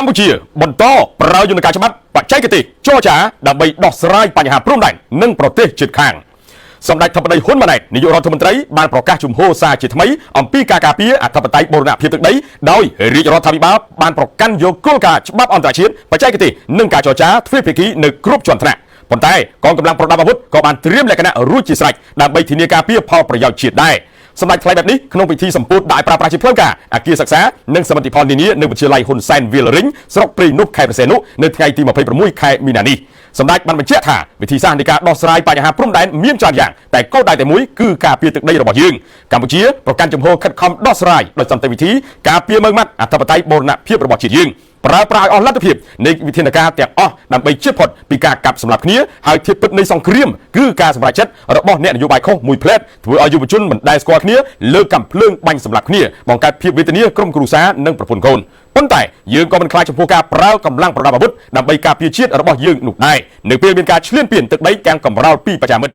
កម្ពុជាបន្តប្រើយន្តការច្បាប់បច្ចេកទេសចរចាដើម្បីដោះស្រាយបញ្ហាព្រំដែននិងប្រទេសជិតខាងសម្ដេចធិបតីហ៊ុនម៉ាណែតនាយករដ្ឋមន្ត្រីបានប្រកាសជំហរសារជាថ្មីអំពីការការពារអធិបតេយ្យបូរណភាពទឹកដីដោយរាជរដ្ឋាភិបាលបានប្រកាន់យកគោលការណ៍ច្បាប់អន្តរជាតិបច្ចេកទេសនិងការចរចាទ្វេភាគីនៅគ្រប់ជាន់ថ្នាក់ប៉ុន្តែកងកម្លាំងប្រដាប់អាវុធក៏បានត្រៀមលក្ខណៈរួចជាស្រេចដើម្បីធានាការពារផលប្រយោជន៍ជាតិដែរសម្ដេចថ្លែងបែបនេះក្នុងពិធីសម្ពោធដាក់ឲ្យប្រើប្រាស់ជាផ្លូវការអគារសិក្សានិងសមិទ្ធផលនានានៅវិទ្យាល័យហ៊ុនសែនវាលរិញស្រុកព្រៃនប់ខេត្តព្រះសីហនុនៅថ្ងៃទី26ខែមីនានេះសម្ដេចបានបញ្ជាក់ថាវិធីសាស្ត្រនៃការដោះស្រាយបញ្ហាព្រំដែនមានច្រើនយ៉ាងតែគោលដៅតែមួយគឺការពារទឹកដីរបស់យើងកម្ពុជាប្រកាន់ជំហរខិតខំដោះស្រាយដោយសន្តិវិធីការពារមើងម៉ាត់អធិបតេយ្យបូរណភាពរបស់ជាតិយើងប្រើប្រាស់ឲ្យអស់លទ្ធភាពនៃវិធានការទាំងអស់ដើម្បីជៀសផុតពីការកាប់សម្លាប់គ្នាហើយធៀបពិតនៃសង្គ្រាមគឺការសម្រេចចិត្តរបស់អ្នកនយោបាយខុសមួយផ្លែតធ្វើឲ្យយុវជនមិនដែលស្គាល់គ្នាលើកកាំភ្លើងបាញ់សម្លាប់គ្នាបង្កើតភាពវេទនាក្រុមគ្រួសារនិងប្រពន្ធកូនប៉ុន្តែយើងក៏មិនខ្លាចចំពោះការប្រើកម្លាំងប្រដាប់អាវុធដើម្បីការពារជាតិរបស់យើងនោះដែរនៅពេលមានការឈ្លានពានទឹកដីទាំងកំរោលពីប្រជាមិត្ត